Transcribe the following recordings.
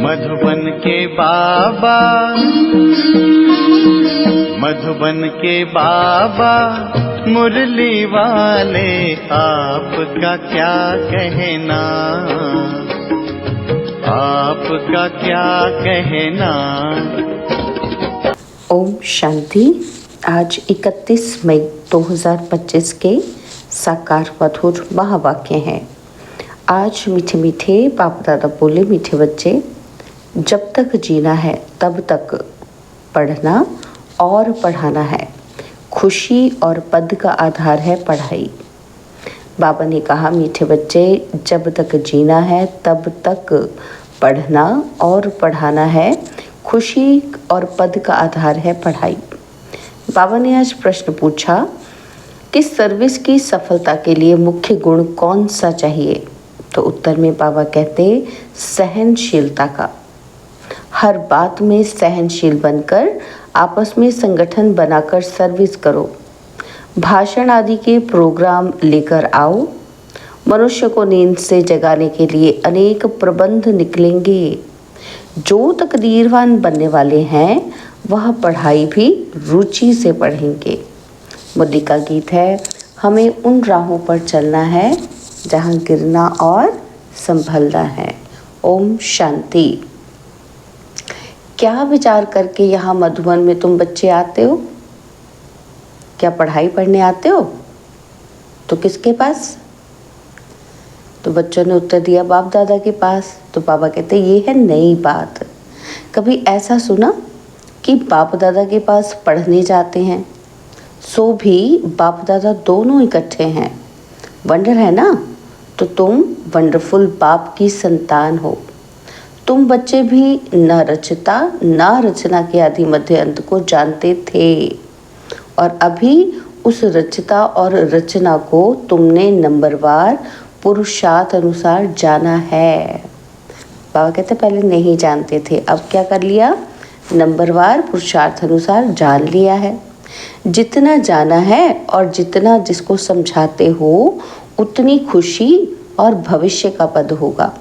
मधुबन के बाबा, मधुबन के बाबा मुरली वाले, आपका क्या कहना, आपका क्या कहना। ओम शांति। आज 31 मई 2025 के साकार मधुर महावाक्य हैं। आज मीठे मीठे बाप दादा बोले, मीठे बच्चे, जब तक जीना है तब तक पढ़ना और पढ़ाना है। खुशी और पद का आधार है पढ़ाई। बाबा ने कहा, मीठे बच्चे, जब तक जीना है तब तक पढ़ना और पढ़ाना है। खुशी और पद का आधार है पढ़ाई। बाबा ने आज प्रश्न पूछा कि सर्विस की सफलता के लिए मुख्य गुण कौन सा चाहिए। तो उत्तर में बाबा कहते, सहनशीलता का। हर बात में सहनशील बनकर आपस में संगठन बनाकर सर्विस करो। भाषण आदि के प्रोग्राम लेकर आओ। मनुष्य को नींद से जगाने के लिए अनेक प्रबंध निकलेंगे। जो तकदीरवान बनने वाले हैं वह पढ़ाई भी रुचि से पढ़ेंगे। मुरली का गीत है, हमें उन राहों पर चलना है जहाँ गिरना और संभलना है। ओम शांति। क्या विचार करके यहाँ मधुबन में तुम बच्चे आते हो? क्या पढ़ाई पढ़ने आते हो? तो किसके पास? तो बच्चों ने उत्तर दिया, बाप दादा के पास। तो बाबा कहते, ये है नई बात। कभी ऐसा सुना कि बाप दादा के पास पढ़ने जाते हैं, सो भी बाप दादा दोनों इकट्ठे हैं। वंडर है ना? तो तुम वंडरफुल बाप की संतान हो। तुम बच्चे भी न रचता न रचना के आदि मध्य अंत को जानते थे, और अभी उस रचता और रचना को तुमने नंबरवार पुरुषार्थ अनुसार जाना है। बाबा कहते, पहले नहीं जानते थे, अब क्या कर लिया? नंबरवार पुरुषार्थ अनुसार जान लिया है। जितना जाना है और जितना जिसको समझाते हो, उतनी खुशी और भविष्य का पद होगा।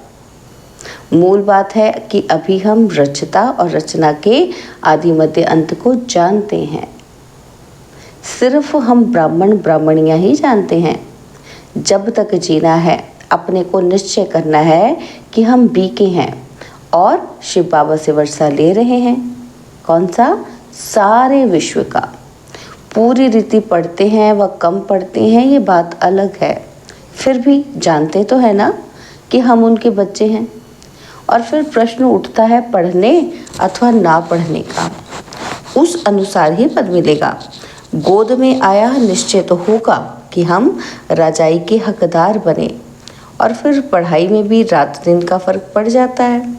मूल बात है कि अभी हम रचता और रचना के आदि मध्य अंत को जानते हैं। सिर्फ हम ब्राह्मण ब्राह्मणियां ही जानते हैं। जब तक जीना है, अपने को निश्चय करना है कि हम बीके हैं और शिव बाबा से वर्षा ले रहे हैं। कौन सा? सारे विश्व का। पूरी रीति पढ़ते हैं व कम पढ़ते हैं, ये बात अलग है। फिर भी जानते तो है ना कि हम उनके बच्चे हैं। और फिर प्रश्न उठता है पढ़ने अथवा ना पढ़ने का। उस अनुसार ही पद मिलेगा। गोद में आया निश्चय तो होगा कि हम राजाई के हकदार बने। और फिर पढ़ाई में भी रात दिन का फर्क पड़ जाता है।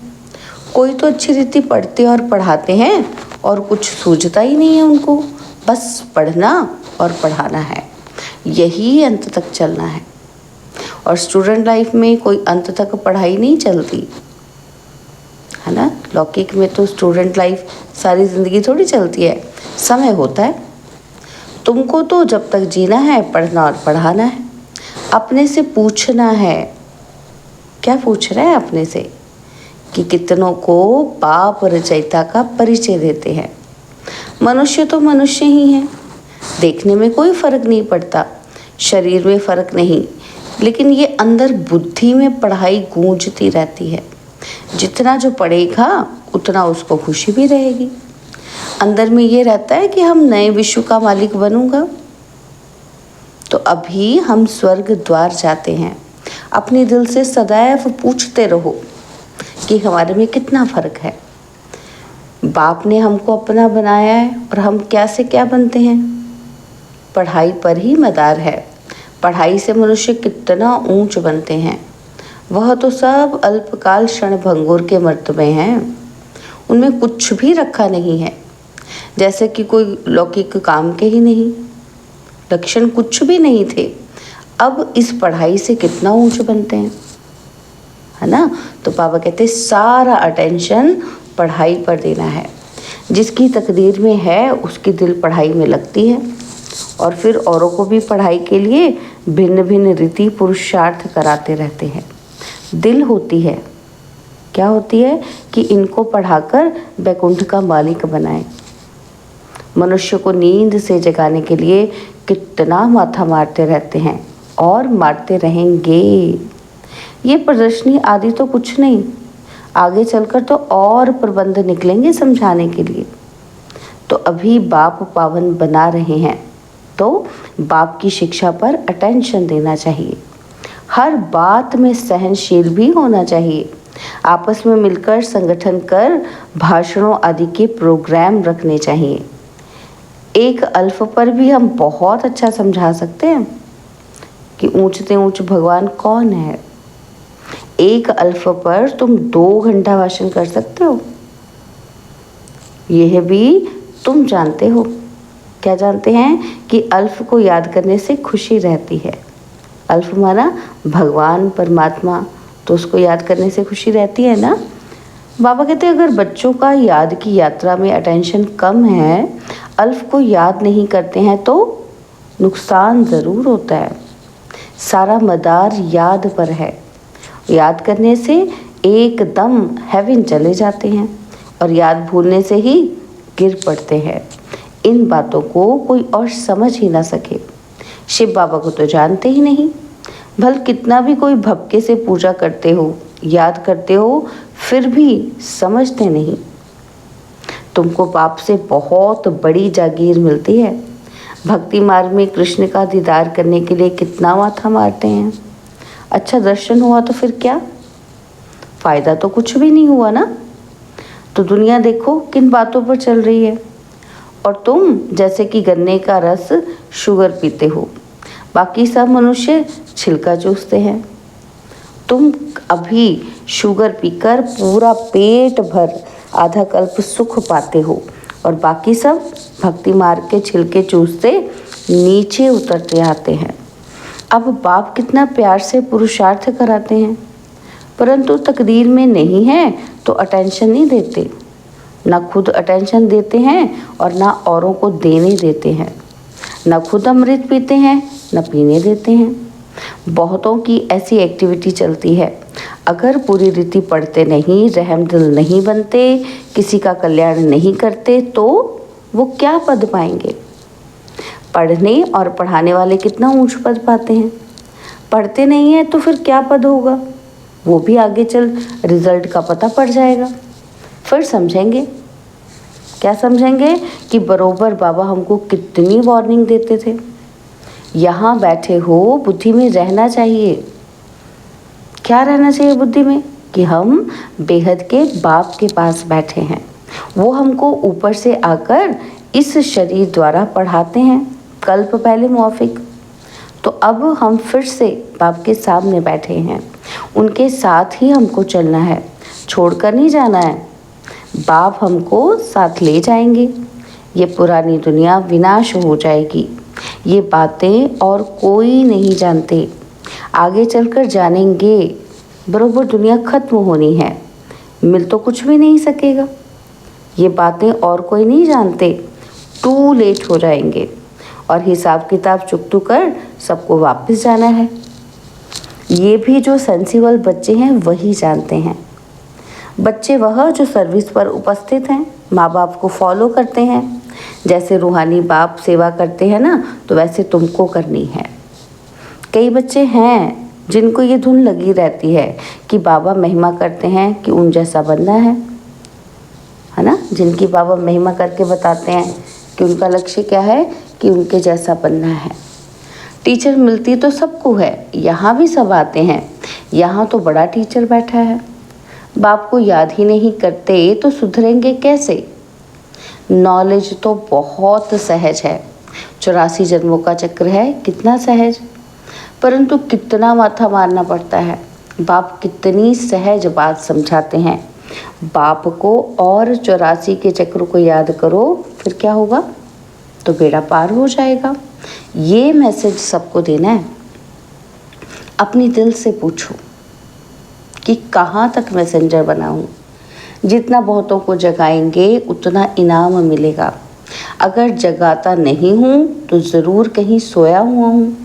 कोई तो अच्छी रीति पढ़ते और पढ़ाते हैं और कुछ सूझता ही नहीं है उनको। बस पढ़ना और पढ़ाना है, यही अंत तक चलना है। और स्टूडेंट लाइफ में कोई अंत तक पढ़ाई नहीं चलती है ना। लौकिक में तो स्टूडेंट लाइफ सारी ज़िंदगी थोड़ी चलती है, समय होता है। तुमको तो जब तक जीना है पढ़ना और पढ़ाना है। अपने से पूछना है। क्या पूछ रहा है अपने से? कि कितनों को पाप रचयिता का परिचय देते हैं। मनुष्य तो मनुष्य ही हैं, देखने में कोई फर्क नहीं पड़ता, शरीर में फर्क नहीं, लेकिन ये अंदर बुद्धि में पढ़ाई गूंजती रहती है। जितना जो पढ़ेगा उतना उसको खुशी भी रहेगी। अंदर में ये रहता है कि हम नए विश्व का मालिक बनूंगा। तो अभी हम स्वर्ग द्वार जाते हैं। अपने दिल से सदैव पूछते रहो कि हमारे में कितना फर्क है। बाप ने हमको अपना बनाया है और हम क्या से क्या बनते हैं। पढ़ाई पर ही मदार है। पढ़ाई से मनुष्य कितना ऊंच बनते हैं। वह तो सब अल्पकाल क्षण भंगुर के मर्तबे हैं। उनमें कुछ भी रखा नहीं है, जैसे कि कोई लौकिक काम के ही नहीं। लक्षण कुछ भी नहीं थे। अब इस पढ़ाई से कितना ऊंच बनते हैं, है ना। तो बाबा कहते सारा अटेंशन पढ़ाई पर देना है। जिसकी तकदीर में है उसकी दिल पढ़ाई में लगती है। और फिर औरों को भी पढ़ाई के लिए भिन्न भिन्न रीति पुरुषार्थ कराते रहते हैं। दिल होती है क्या होती है कि इनको पढ़ाकर बैकुंठ का मालिक बनाएं। मनुष्य को नींद से जगाने के लिए कितना माथा मारते रहते हैं और मारते रहेंगे। ये प्रदर्शनी आदि तो कुछ नहीं, आगे चलकर तो और प्रबंध निकलेंगे समझाने के लिए। तो अभी बाप पावन बना रहे हैं तो बाप की शिक्षा पर अटेंशन देना चाहिए। हर बात में सहनशील भी होना चाहिए। आपस में मिलकर संगठन कर भाषणों आदि के प्रोग्राम रखने चाहिए। एक अल्फ पर भी हम बहुत अच्छा समझा सकते हैं कि ऊंचते ऊंच भगवान कौन है। एक अल्फ पर तुम 2 घंटा भाषण कर सकते हो। यह भी तुम जानते हो। क्या जानते हैं कि अल्फ को याद करने से खुशी रहती है। अल्फ माना भगवान परमात्मा, तो उसको याद करने से खुशी रहती है ना। बाबा कहते हैं अगर बच्चों का याद की यात्रा में अटेंशन कम है, अल्फ को याद नहीं करते हैं तो नुकसान ज़रूर होता है। सारा मदार याद पर है। याद करने से एकदम हेवन चले जाते हैं और याद भूलने से ही गिर पड़ते हैं। इन बातों को कोई और समझ ही ना सके। शिव बाबा को तो जानते ही नहीं। भल कितना भी कोई भक्के से पूजा करते हो, याद करते हो, फिर भी समझते नहीं। तुमको बाप से बहुत बड़ी जागीर मिलती है। भक्ति मार्ग में कृष्ण का दीदार करने के लिए कितना माथा मारते हैं। अच्छा दर्शन हुआ तो फिर क्या, फायदा तो कुछ भी नहीं हुआ ना। तो दुनिया देखो किन बातों पर चल रही है। और तुम जैसे कि गन्ने का रस शुगर पीते हो, बाकी सब मनुष्य छिलका चूसते हैं। तुम अभी शुगर पीकर पूरा पेट भर आधा कल्प सुख पाते हो और बाकी सब भक्ति मार्ग के छिलके चूसते नीचे उतरते आते हैं। अब बाप कितना प्यार से पुरुषार्थ कराते हैं, परंतु तकदीर में नहीं है तो अटेंशन नहीं देते। ना खुद अटेंशन देते हैं और ना औरों को देने देते हैं। ना खुद अमृत पीते हैं ना पीने देते हैं। बहुतों की ऐसी एक्टिविटी चलती है। अगर पूरी रीति पढ़ते नहीं, रहम दिल नहीं बनते, किसी का कल्याण नहीं करते तो वो क्या पद पाएंगे। पढ़ने और पढ़ाने वाले कितना ऊंच पद पाते हैं। पढ़ते नहीं है तो फिर क्या पद होगा, वो भी आगे चल रिजल्ट का पता पड़ जाएगा। फिर समझेंगे। क्या समझेंगे कि बरोबर बाबा हमको कितनी वार्निंग देते थे। यहाँ बैठे हो, बुद्धि में रहना चाहिए। क्या रहना चाहिए बुद्धि में कि हम बेहद के बाप के पास बैठे हैं। वो हमको ऊपर से आकर इस शरीर द्वारा पढ़ाते हैं, कल्प पहले मुआफिक। तो अब हम फिर से बाप के सामने बैठे हैं। उनके साथ ही हमको चलना है, छोड़कर नहीं जाना है। बाप हमको साथ ले जाएंगे। ये पुरानी दुनिया विनाश हो जाएगी। ये बातें और कोई नहीं जानते। आगे चलकर जानेंगे। बरोबर दुनिया खत्म होनी है, मिल तो कुछ भी नहीं सकेगा। ये बातें और कोई नहीं जानते। टू लेट हो जाएंगे और हिसाब किताब चुकतू कर सबको वापस जाना है। ये भी जो सेंसिबल बच्चे हैं वही जानते हैं। बच्चे वह जो सर्विस पर उपस्थित हैं, माँ बाप को फॉलो करते हैं। जैसे रूहानी बाप सेवा करते हैं ना, तो वैसे तुमको करनी है। कई बच्चे हैं जिनको ये धुन लगी रहती है कि बाबा महिमा करते हैं कि उन जैसा बनना है ना। जिनकी बाबा महिमा करके बताते हैं कि उनका लक्ष्य क्या है कि उनके जैसा बनना है। टीचर मिलती तो सबको है, यहाँ भी सब आते हैं। यहाँ तो बड़ा टीचर बैठा है। बाप को याद ही नहीं करते तो सुधरेंगे कैसे। नॉलेज तो बहुत सहज है, 84 जन्मों का चक्र है, कितना सहज। परंतु कितना माथा मारना पड़ता है। बाप कितनी सहज बात समझाते हैं। बाप को और 84 के चक्र को याद करो, फिर क्या होगा, तो बेड़ा पार हो जाएगा। ये मैसेज सबको देना है। अपनी दिल से पूछो कि कहाँ तक मैसेंजर बना हूँ। जितना बहुतों को जगाएंगे उतना इनाम मिलेगा। अगर जगाता नहीं हूँ तो ज़रूर कहीं सोया हुआ हूँ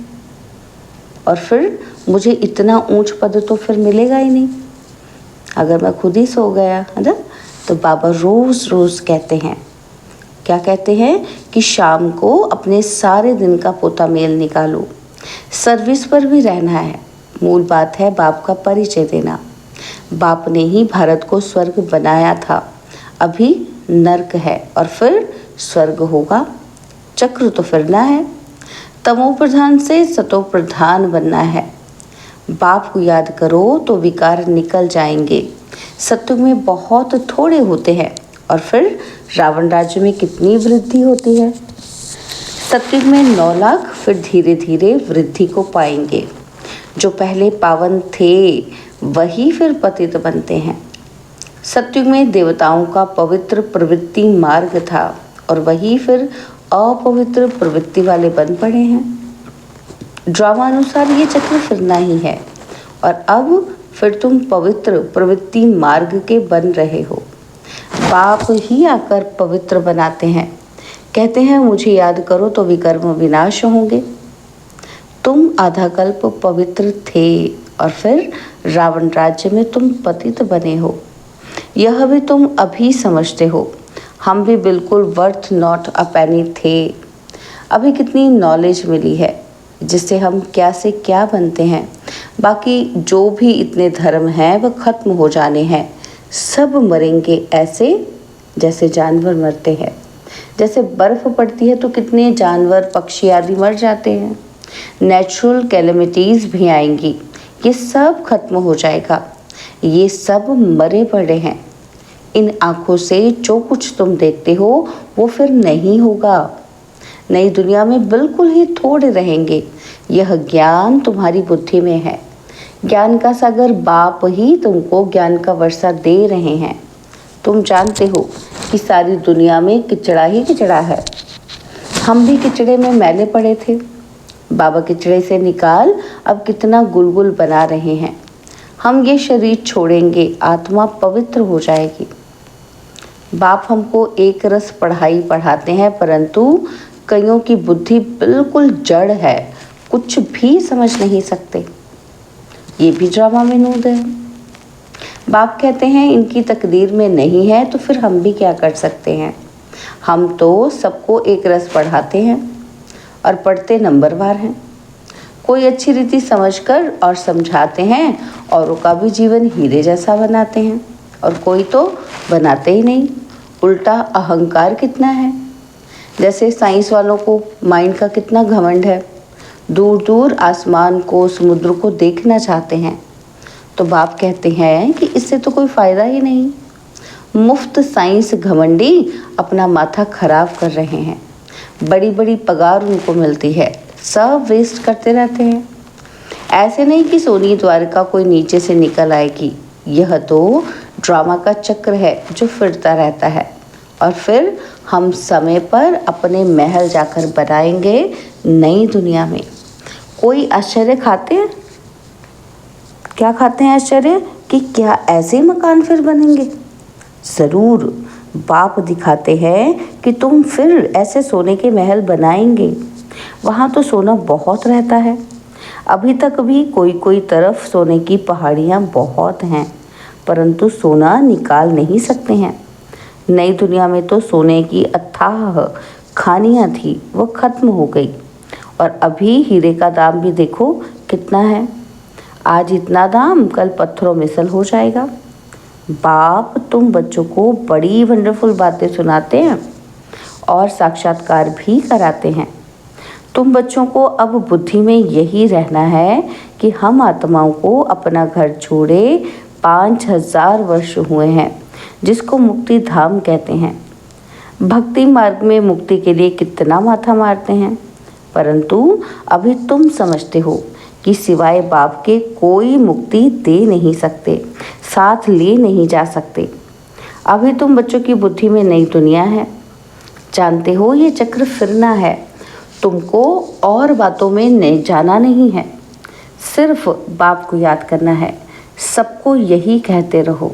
और फिर मुझे इतना ऊंच पद तो फिर मिलेगा ही नहीं। अगर मैं खुद ही सो गया है ना, तो बाबा रोज़ रोज़ कहते हैं, क्या कहते हैं कि शाम को अपने सारे दिन का पोता मेल निकालो, सर्विस पर भी रहना है। मूल बात है बाप का परिचय देना। बाप ने ही भारत को स्वर्ग बनाया था, अभी नर्क है और फिर स्वर्ग होगा। चक्र तो फिरना है, तमो प्रधान से सतो प्रधान बनना है। बाप को याद करो तो विकार निकल जाएंगे। सत्युग में बहुत थोड़े होते हैं और फिर रावण राज्य में कितनी वृद्धि होती है। सत्युग में 9 लाख, फिर धीरे धीरे वृद्धि को पाएंगे। जो पहले पावन थे वही फिर पतित बनते हैं। सत्युग में देवताओं का पवित्र प्रवृत्ति मार्ग था और वही फिर अपवित्र प्रवृत्ति वाले बन पड़े हैं। ड्रामा अनुसार ये चक्र फिरना ही है और अब फिर तुम पवित्र प्रवृत्ति मार्ग के बन रहे हो। बाप ही आकर पवित्र बनाते हैं, कहते हैं मुझे याद करो तो विकर्म विनाश होंगे। तुम आधा कल्प पवित्र थे और फिर रावण राज्य में तुम पतित बने हो। यह भी तुम अभी समझते हो। हम भी बिल्कुल वर्थ नॉट अ पेनी थे। अभी कितनी नॉलेज मिली है जिससे हम क्या से क्या बनते हैं। बाकी जो भी इतने धर्म हैं वह खत्म हो जाने हैं। सब मरेंगे ऐसे जैसे जानवर मरते हैं। जैसे बर्फ़ पड़ती है तो कितने जानवर पक्षी आदि मर जाते हैं। नेचुरल कैलेमिटीज़ भी आएंगी, ये सब खत्म हो जाएगा। ये सब मरे पड़े हैं। इन आँखों से जो कुछ तुम देखते हो वो फिर नहीं होगा। नई दुनिया में बिल्कुल ही थोड़े रहेंगे। यह ज्ञान तुम्हारी बुद्धि में है। ज्ञान का सागर बाप ही तुमको ज्ञान का वर्षा दे रहे हैं। तुम जानते हो कि सारी दुनिया में किचड़ा ही किचड़ा है। हम भी किचड़े में मैले पड़े थे। बाबा किचड़े से निकाल अब कितना गुलगुल बना रहे हैं। हम ये शरीर छोड़ेंगे, आत्मा पवित्र हो जाएगी। बाप हमको एक रस पढ़ाई पढ़ाते हैं, परंतु कईयों की बुद्धि बिल्कुल जड़ है, कुछ भी समझ नहीं सकते। ये भी ड्रामा में नूद है। बाप कहते हैं इनकी तकदीर में नहीं है तो फिर हम भी क्या कर सकते हैं। हम तो सबको एक रस पढ़ाते हैं और पढ़ते नंबरवार हैं। कोई अच्छी रीति समझकर और समझाते हैं, औरों का भी जीवन हीरे जैसा बनाते हैं और कोई तो बनाते ही नहीं। उल्टा अहंकार कितना है। जैसे साइंस वालों को माइंड का कितना घमंड है, दूर दूर आसमान को, समुद्र को देखना चाहते हैं। तो बाप कहते हैं कि इससे तो कोई फ़ायदा ही नहीं। मुफ्त साइंस घमंडी अपना माथा खराब कर रहे हैं। बड़ी बड़ी पगार उनको मिलती है, सब वेस्ट करते रहते हैं। ऐसे नहीं कि सोनी द्वारका कोई नीचे से निकल आएगी। यह तो ड्रामा का चक्र है जो फिरता रहता है और फिर हम समय पर अपने महल जाकर बनाएंगे नई दुनिया में। कोई आश्चर्य खाते हैं? क्या खाते हैं आश्चर्य कि क्या ऐसे मकान फिर बनेंगे? ज़रूर। बाप दिखाते हैं कि तुम फिर ऐसे सोने के महल बनाएंगे। वहाँ तो सोना बहुत रहता है। अभी तक भी कोई कोई तरफ सोने की पहाड़ियाँ बहुत हैं, परंतु सोना निकाल नहीं सकते हैं। नई दुनिया में तो सोने की अथाह खानियाँ थी, वो खत्म हो गई। और अभी हीरे का दाम भी देखो कितना है। आज इतना दाम, कल पत्थरों में सल हो जाएगा। बाप तुम बच्चों को बड़ी वंडरफुल बातें सुनाते हैं और साक्षात्कार भी कराते हैं। तुम बच्चों को अब बुद्धि में यही रहना है कि हम आत्माओं को अपना घर छोड़े 5000 वर्ष हुए हैं, जिसको मुक्ति धाम कहते हैं। भक्ति मार्ग में मुक्ति के लिए कितना माथा मारते हैं, परंतु अभी तुम समझते हो कि सिवाय बाप के कोई मुक्ति दे नहीं सकते, साथ ले नहीं जा सकते। अभी तुम बच्चों की बुद्धि में नई दुनिया है। जानते हो ये चक्र फिरना है। तुमको और बातों में नहीं जाना नहीं है, सिर्फ बाप को याद करना है। सबको यही कहते रहो।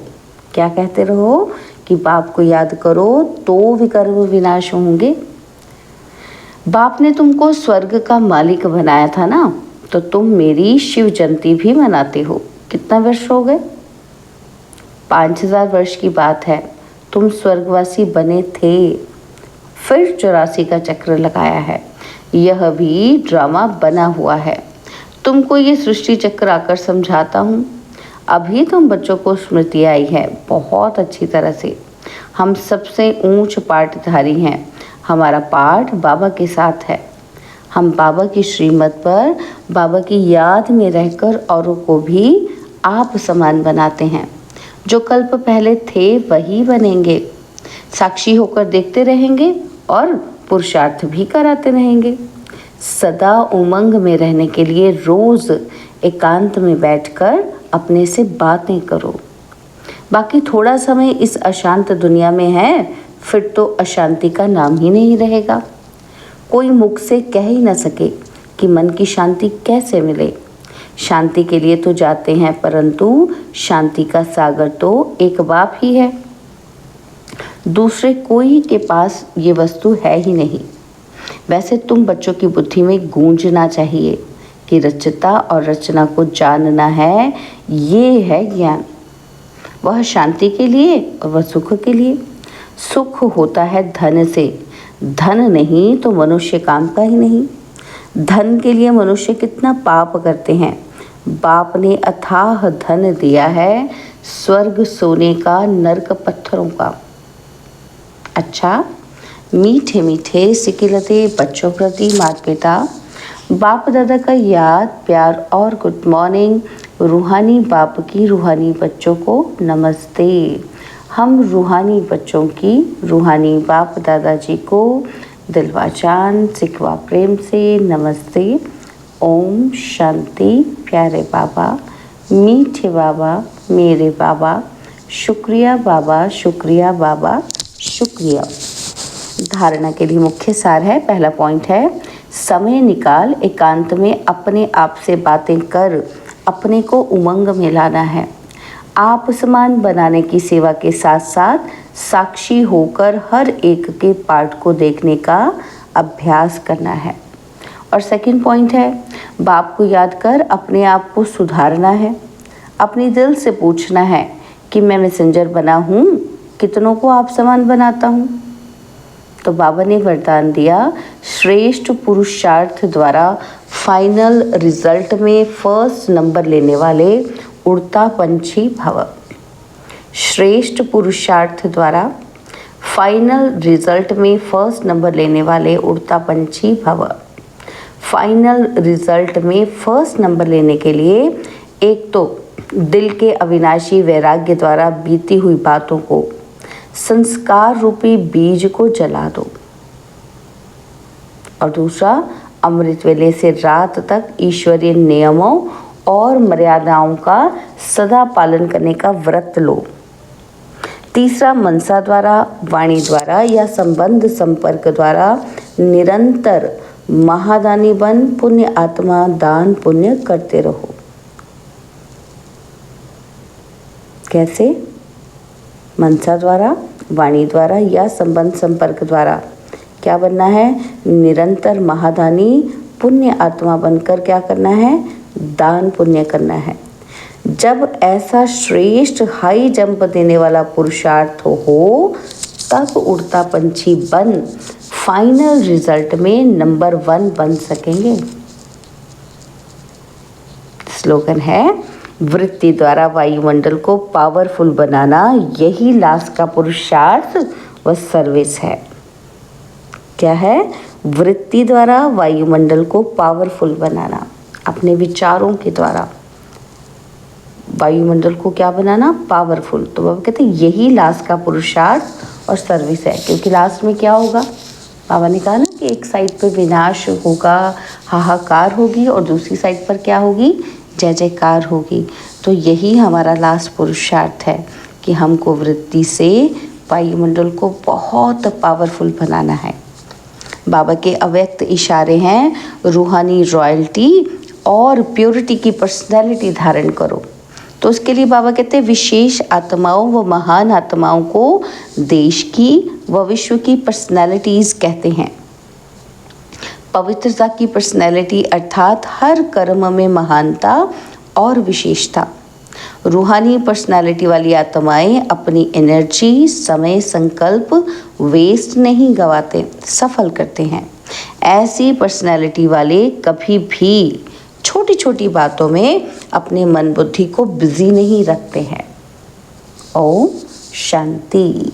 क्या कहते रहो? कि बाप को याद करो तो विकर्म विनाश होंगे। बाप ने तुमको स्वर्ग का मालिक बनाया था ना, तो तुम मेरी शिव जयंती भी मनाते हो। कितना वर्ष हो गए? 5000 वर्ष की बात है, तुम स्वर्गवासी बने थे, फिर 84 का चक्र लगाया है। यह भी ड्रामा बना हुआ है। तुमको ये सृष्टि चक्र आकर समझाता हूँ। अभी तुम बच्चों को स्मृति आई है बहुत अच्छी तरह से। हम सबसे ऊंच पाठधारी हैं। हमारा पाठ बाबा के साथ है। हम बाबा की श्रीमत पर बाबा की याद में रहकर औरों को भी आप समान बनाते हैं। जो कल्प पहले थे वही बनेंगे। साक्षी होकर देखते रहेंगे और पुरुषार्थ भी कराते रहेंगे। सदा उमंग में रहने के लिए रोज एकांत में बैठकर अपने से बातें करो। बाकी थोड़ा समय इस अशांत दुनिया में है, फिर तो अशांति का नाम ही नहीं रहेगा। कोई मुख से कह ही न सके कि मन की शांति कैसे मिले। शांति के लिए तो जाते हैं, परंतु शांति का सागर तो एक बाप ही है। दूसरे कोई के पास ये वस्तु है ही नहीं। वैसे तुम बच्चों की बुद्धि में गूंजना चाहिए कि रचता और रचना को जानना है, ये है ज्ञान। वह शांति के लिए और वह सुख के लिए। सुख होता है धन से, धन नहीं तो मनुष्य काम का ही नहीं। धन के लिए मनुष्य कितना पाप करते हैं। बाप ने अथाह धन दिया है, स्वर्ग सोने का, नरक पत्थरों का। अच्छा, मीठे मीठे सिकिलते बच्चों प्रति माता पिता बाप दादा का याद, प्यार और गुड मॉर्निंग। रूहानी बाप की रूहानी बच्चों को नमस्ते। हम रूहानी बच्चों की रूहानी बाप दादाजी को दिलवाजान सिकवा प्रेम से नमस्ते। ओम शांति। प्यारे बाबा, मीठे बाबा, मेरे बाबा, शुक्रिया बाबा, शुक्रिया बाबा, शुक्रिया। धारणा के लिए मुख्य सार है। पहला पॉइंट है, समय निकाल एकांत में अपने आप से बातें कर अपने को उमंग में लाना है। आप समान बनाने की सेवा के साथ साथ साक्षी होकर हर एक के पाठ को देखने का अभ्यास करना है। और सेकंड पॉइंट है, बाप को याद कर अपने आप को सुधारना है। अपने दिल से पूछना है कि मैं मैसेंजर बना हूँ, कितनों को आप समान बनाता हूँ। तो बाबा ने वरदान दिया, श्रेष्ठ पुरुषार्थ द्वारा फाइनल रिजल्ट में फर्स्ट नंबर लेने वाले उड़ता पंछी भव। श्रेष्ठ पुरुषार्थ द्वारा फाइनल रिजल्ट में फर्स्ट नंबर लेने वाले उड़ता पंछी भव। फाइनल रिजल्ट में फर्स्ट नंबर लेने के लिए एक तो दिल के अविनाशी वैराग्य द्वारा बीती हुई बातों को, संस्कार रूपी बीज को जला दो, और दूसरा अमृत वेले से रात तक ईश्वरीय नियमों और मर्यादाओं का सदा पालन करने का व्रत लो। तीसरा, मनसा द्वारा, वाणी द्वारा या संबंध संपर्क द्वारा निरंतर महादानी बन पुण्य आत्मा दान पुण्य करते रहो। कैसे? मनसा द्वारा, वाणी द्वारा या संबंध संपर्क द्वारा क्या बनना है? निरंतर महादानी पुण्य आत्मा बनकर क्या करना है? दान पुण्य करना है। जब ऐसा श्रेष्ठ हाई जंप देने वाला पुरुषार्थ हो, तब उड़ता पंछी बन फाइनल रिजल्ट में नंबर 1 बन सकेंगे। स्लोगन है, वृत्ति द्वारा वायुमंडल को पावरफुल बनाना, यही लास्ट का पुरुषार्थ व सर्विस है। क्या है? वृत्ति द्वारा वायुमंडल को पावरफुल बनाना, अपने विचारों के द्वारा वायुमंडल को क्या बनाना? पावरफुल। तो बाबा कहते हैं यही लास्ट का पुरुषार्थ और सर्विस है। क्योंकि लास्ट में क्या होगा? बाबा ने कहा ना कि एक साइड पर विनाश होगा, हाहाकार होगी, और दूसरी साइड पर क्या होगी? जय जयकार होगी। तो यही हमारा लास्ट पुरुषार्थ है कि हमको वृत्ति से वायुमंडल को बहुत पावरफुल बनाना है। बाबा के अव्यक्त इशारे हैं, रूहानी रॉयल्टी और प्योरिटी की पर्सनैलिटी धारण करो। तो उसके लिए बाबा कहते हैं विशेष आत्माओं व महान आत्माओं को देश की व विश्व की पर्सनैलिटीज़ कहते हैं। पवित्रता की पर्सनैलिटी अर्थात हर कर्म में महानता और विशेषता। रूहानी पर्सनालिटी वाली आत्माएं अपनी एनर्जी, समय, संकल्प वेस्ट नहीं गवाते, सफल करते हैं। ऐसी पर्सनालिटी वाले कभी भी छोटी छोटी बातों में अपने मन बुद्धि को बिजी नहीं रखते हैं। ओम शांति।